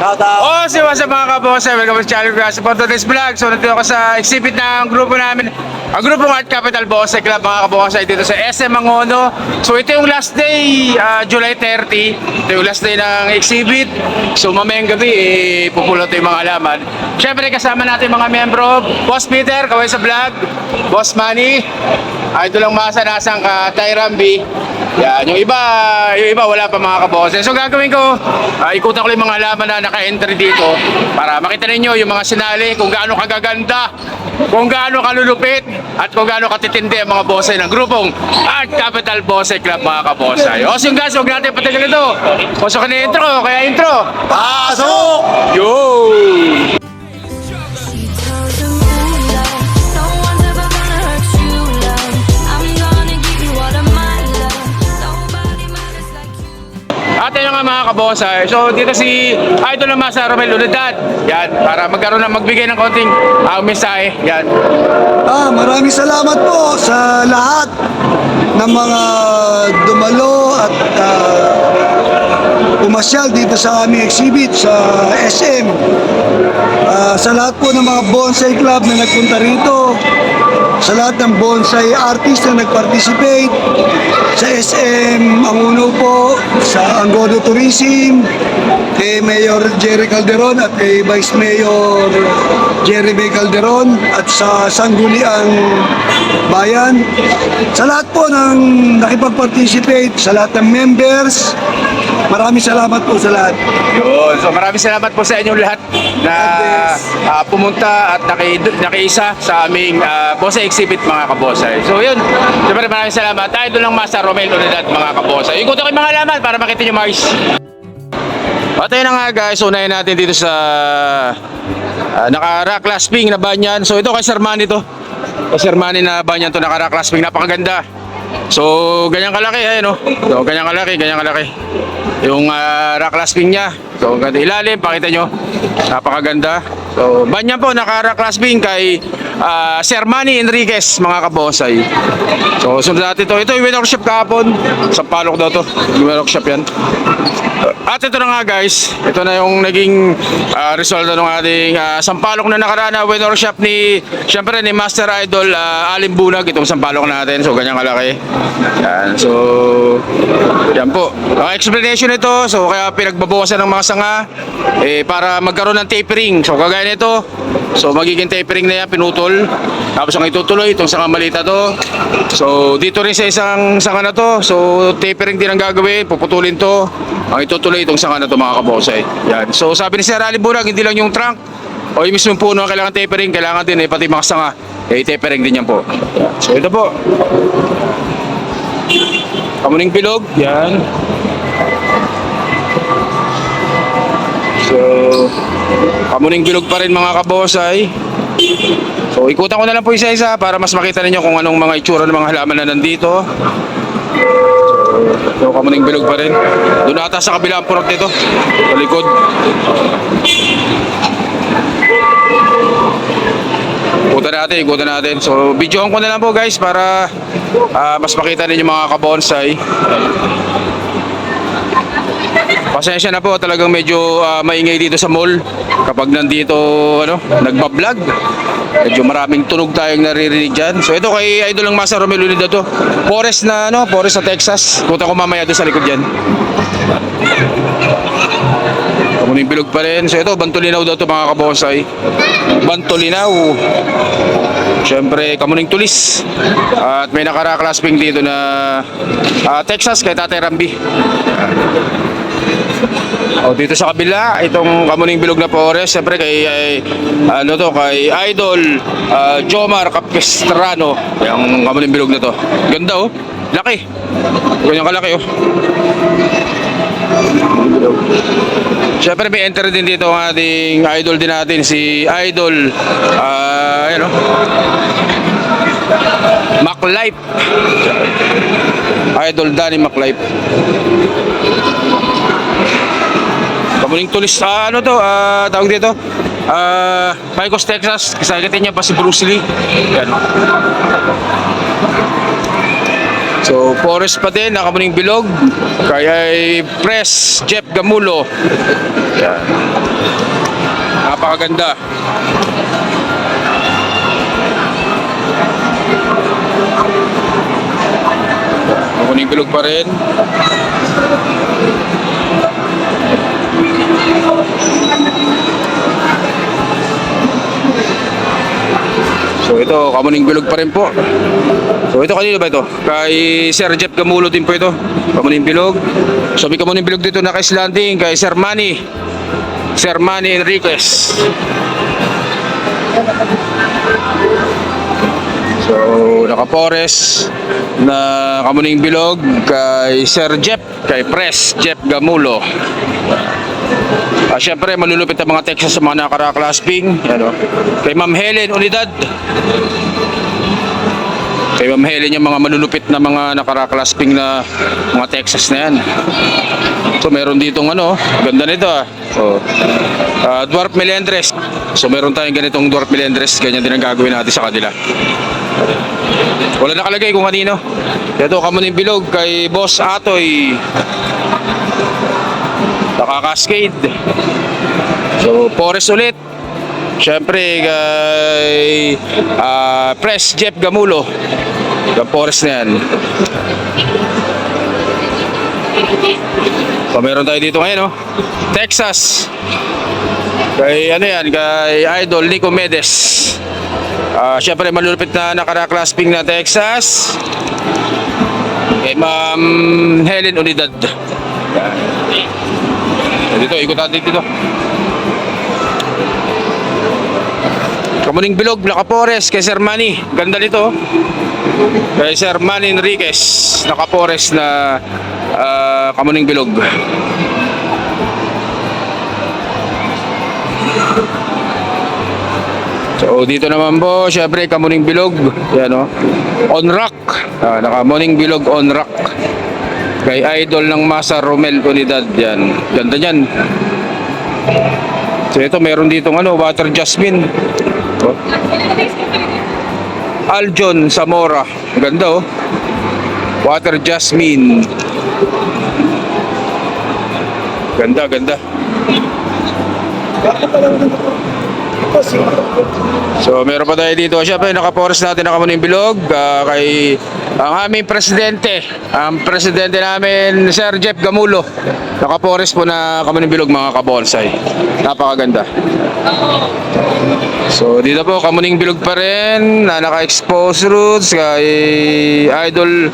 Oh, si what's up mga kabose? Welcome to channel Grass for today's vlog. So, nandito ako sa exhibit ng grupo namin. Ang grupo ng Art Capital Bose Club mga kabose ay dito sa SM Mangono. So, ito yung last day, July 30. Ito yung last day ng exhibit. So, mamayang gabi, pupulot yung mga halaman. Siyempre, kasama natin mga membro. Boss Peter, kaway sa vlog. Boss Manny. Ito lang masa-nasang ka, Tyram B. Yan, yung iba wala pa mga kabose. So gagawin ko, ikutan ko lang yung mga halaman na naka-entry dito para makita ninyo yung mga sinali, kung gaano kagaganda, kung gaano kalulupit, at kung gaano katitindi ang mga bose ng grupong Art Capital Bose Club mga kabose. O so yung guys, huwag natin patagal ito. Pasok na intro, kaya intro. Pasok! Yo! Ate nga mga kabosay. So dito si Idol naman sa Romel Unidad. Yan, para magbigay ng konting mensahe. Yan. Maraming salamat po sa lahat ng mga dumalo at pumasyal dito sa aming exhibit sa SM. Sa lahat po ng mga bonsai club na nagpunta rito, sa lahat ng bonsai artist na nag-participate, sa SM Manguno po, sa Angono Tourism, kay Mayor Jerry Calderon at kay Vice Mayor Jeremy Calderon at sa Sangguniang Bayan. Sa lahat po ng nakipag-participate, sa lahat ng members, maraming salamat po sa lahat. Yun. So maraming salamat po sa inyong lahat na pumunta at nakiisa sa aming Bose exhibit mga kabosay. So yun, siyempre maraming salamat. Idol lang Master Romel Unidad mga kabosay. Ikot ako yung mga halaman para makita nyo Mars. At ayun na nga guys, unahin natin dito sa naka-rock clasping na banyan. So ito kay Sir Manny to. Kay Sir Manny na banyan to, naka-rock clasping, napakaganda. So ganyan kalaki, ayun no. So ganyan kalaki. Yung rock clasping niya. So ganda ilalim, pakita nyo. Napakaganda. So banyan po, naka-rock clasping kay Sir Manny Enriquez mga kabosay. So sunod natin ito. Ito yung workshop kahapon. Sa Palok daw to. Yung workshop yan. At ito na nga guys, ito na yung naging resulta ng ating sampalok na nakaraan na workshop ni, syempre ni Master Idol Alim Bunag, itong sampalok natin. So ganyan kalaki. Yan, so yan po. Ang explanation nito, so kaya pinagbabawasan ng mga sanga para magkaroon ng tapering. So kagaya nito, so magiging tapering na yan, pinutol. Tapos ang itutuloy, itong sanga malita to. So dito rin sa isang sanga na to, so tapering din ang gagawin, puputulin to. Ang itutuloy itong sanga na to mga kabosay. Yan. So sabi ni Sir Ali Burag, hindi lang yung trunk o yung mismong puno ang kailangan tapering, kailangan din pati mga sanga tapering din yan po. Yan. So ito po, kamuning bilog. Yan. So kamuning bilog pa rin mga kabosay. So ikutan ko na lang po isa-isa para mas makita ninyo kung anong mga itsura ng mga halaman na nandito. So kamuning bilog pa rin. Doon ata sa kabilang purok nito, sa likod. Ikutan natin. So videoan ko na lang po guys para mas makita ninyo mga kabonsai. Pasensya na po, talagang medyo maingay dito sa mall kapag nandito nagbablog. Medyo maraming tunog tayong naririnig dyan. So ito kay Idol ng Master Romel Unidad to. Forest na Forest sa Texas. Punta ko mamaya doon sa likod dyan. Kamuning bilog pa rin. So ito, Bantolinaw daw to mga kabonsay. Bantolinaw. Siyempre, kamuning tulis. At may naka-clasping dito na Texas kay Tatay Rambi. Dito sa kabila, itong kamuning bilog na forest, siyempre kay kay Idol Jomar Capistrano. Yung kamuning bilog na to. Ganda laki. Ganyan kalaki Siyempre may enter din dito ang ating idol din natin, si Idol MacLife. Idol Danny MacLife. Kamuning tulis tawag dito Picos, Texas. Kasakitin niya pa si Bruce Lee. Yan. So, forest pa din, nakamuning bilog. Kaya Press Jeff Gamulo. Yan. napakaganda. Kamuning bilog pa rin. So ito, kamuning bilog pa rin po. So ito kanino ba ito? Kay Sir Jeff Gamulo din po ito. Kamuning bilog. So may kamuning bilog dito na kay kay Sir Manny. Sir Manny Enriquez. So naka-forest na kamuning bilog kay Sir Jeff, kay Pres Jeff Gamulo. Siyempre malulupit ang mga Texas sa mga nakara-clasping. Ano? Kay Ma'am Helen Unidad. Kay Ma'am Helen yung mga malulupit na mga nakara-clasping na mga Texas na yan. So meron ditong ano, ganda nito So, Dwarf Melendres. So meron tayong ganitong Dwarf Melendres. Ganyan din ang gagawin natin sa kanila. Wala nakalagay kung kanino. Ito kamuning bilog kay Boss Atoy. Naka-cascade. So forest ulit. Siyempre kay Pres Jeff Gamulo. Yung forest na yan. So meron tayo dito ngayon Texas. Kay ano yan, kay Idol Nico Medes. Siyempre malulupit na nakara-clasping na Texas. Kay Ma'am Helen Unidad. Dito, ikot natin dito. Kamuning bilog, naka-forest kay Sir Manny. Ganda nito. Kay Sir Manny Enriquez, naka-forest na kamuning bilog. So dito naman po, syempre kamuning bilog. Yan on rock. Naka-muning bilog on rock. Kay Idol ng Masa Romel Unidad. Yan. Ganda niyan. So ito meron dito water jasmine. Aljon Zamora. Ganda Water jasmine. Ganda, ganda. So meron pa tayo dito. Siyempre naka-forest natin nakamuning bilog kay ang aming presidente. Ang presidente namin Sir Jeff Gamulo. Naka-forest po na kamuning bilog mga kabonsay. Napakaganda. So dito po kamuning bilog pa rin na naka-expose roots kay Idol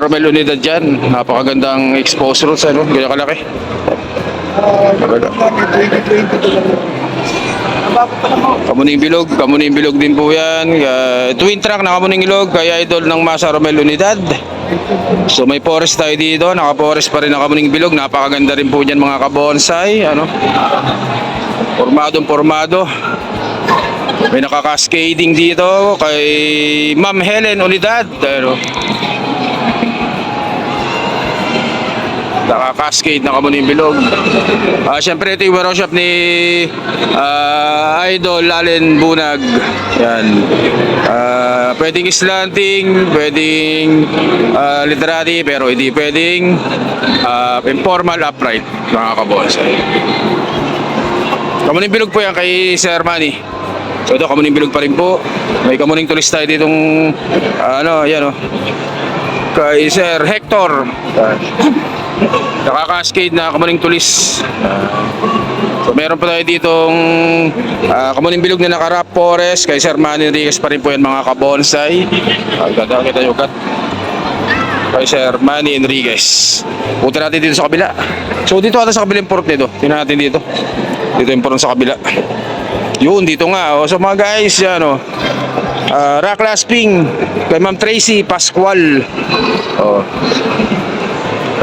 Romel Unidad dyan. Napakagandang expose roots ganyan kalaki. Kamuning bilog din po yan. Twin track na kamuning bilog kay Idol ng Masa Romel Unidad. So may forest tayo dito, naka-forest pa rin ang kamuning bilog. Napakaganda rin po dyan mga kabonsay. Formado. May naka-cascading dito kay Ma'am Helen Unidad. Naka-cascade na kamuning bilog. Siyempre ito yung workshop ni Idol Allen Bunag. Yan. Pwedeng slanting, pwedeng literary, pero hindi pwedeng informal upright mga kabonsay. Kamuning bilog po yan kay Sir Manny. So ito kamuning bilog pa rin po. May kamuning tulis tayo ditong kay Sir Hector. Naka-cascade na kamuning tulis. So meron pa tayo ditong kamuning bilog na naka-wrap forest kay Sir Manny Enriquez pa rin po yan mga kabonsay. Ganda kita yung cut kay Sir Manny Enriquez. Punta natin dito sa kabila. So dito ata sa kabilang port nito. Tingnan natin dito. Dito yung port sa kabila. Yun dito nga. So mga guys rock clasping kay Ma'am Tracy Pascual.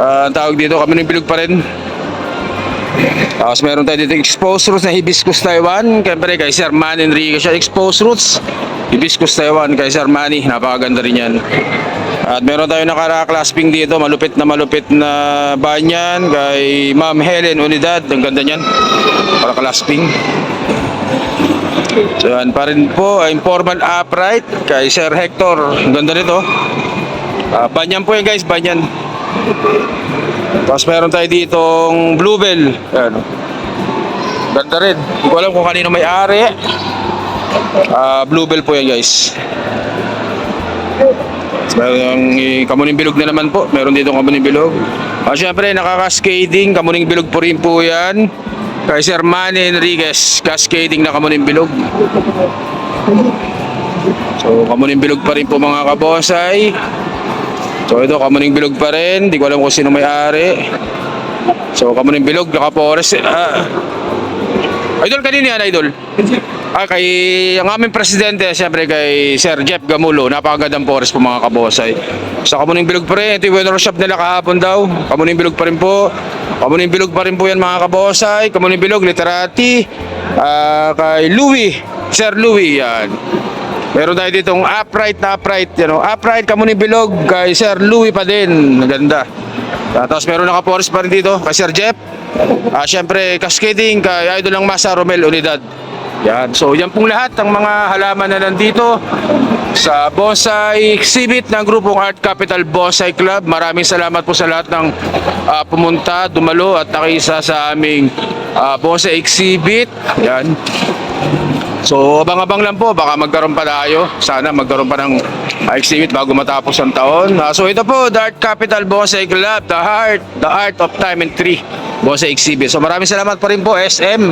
Ang tawag dito kamuning bilog pa rin. Tapos meron tayo dito exposed roots na Hibiscus Taiwan. Siyempre kay Sir Manny Enriquez siya. Exposed roots Hibiscus Taiwan kay Sir Manny. Napakaganda rin yan. At meron tayo naka-clasping dito. Malupit na banyan kay Ma'am Helen Unidad. Ang ganda niyan. Para clasping. So yan pa rin po. Informal upright kay Sir Hector. Ang ganda nito. Banyan po yan guys. Banyan. Tapos meron tayo ditong bluebell. Ayan. Ganda rin. Hindi ko alam kung kanino may-ari. Bluebell po yan, guys. Meron kamuning bilog na naman po. Meron dito kamuning bilog. Syempre, nakaka-cascading. Kamuning bilog po rin po yan. Kay Sir Manny Enriquez. Cascading na kamuning bilog. So, kamuning bilog pa rin po mga kabosay. So, ito, kamuning bilog pa rin. Hindi ko alam kung sino may-ari. So, kamuning bilog, naka-forest. Idol, kanina yan, Idol? Kay ang aming presidente, siyempre kay Sir Jeff Gamulo. Napakagandang forest po mga kabosay. Sa kamuning bilog pa rin. Ito yung winner shop nila kahapon daw. Kamuning bilog pa rin po. Kamuning bilog pa rin po yan mga kabosay. Kamuning bilog, literati. Kay Louie. Sir Louie, yan. Meron tayo ditong upright na upright. Upright, kamuning bilog. Kay Sir Louie pa din. Maganda. Tapos meron naka-forest pa rin dito kay Sir Jeff. Siyempre, cascading kay Idol ng Masa Romel Unidad. Yan. So, yan pong lahat ng mga halaman na nandito sa bonsai exhibit ng grupong Art Capital Bonsai Club. Maraming salamat po sa lahat ng pumunta, dumalo at nakiisa sa aming bonsai exhibit. Yan. So, abang-abang lang po, baka magkaroon pa tayo. Sana magkaroon pa ng exhibit bago matapos ang taon. So, ito po, the Art Capital Bonsai Club, the art of time and tree bonsai exhibit. So, maraming salamat pa rin po, SM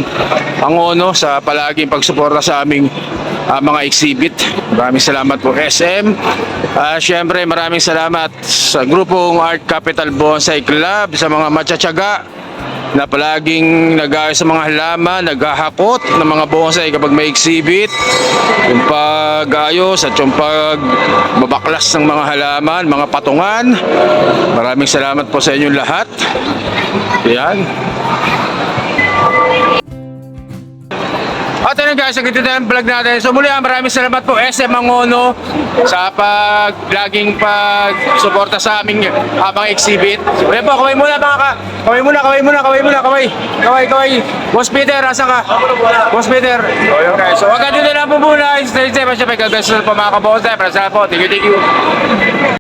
Angono, sa palaging pagsuporta sa aming mga exhibit. Maraming salamat po, SM. Siyempre, maraming salamat sa grupong Art Capital Bonsai Club, sa mga matsatsaga na palaging nag-aayos sa mga halaman, naghahakot ng mga bonsai kapag may exhibit, yung pag-ayos at yung pagbabaklas ng mga halaman, mga patungan. Maraming salamat po sa inyong lahat. Yan. At yun guys, nagtito na yung vlog natin. So muli maraming salamat po SM Angono sa laging pag-suporta sa aming mga exhibit. So yan po, kaway muna mga kaway. Boss Peter, asan ka? Boss Peter. So yun guys, so hanggang dito na po muna. Stay safe, syempre, God bless po mga kabosay. Para sa po, thank you.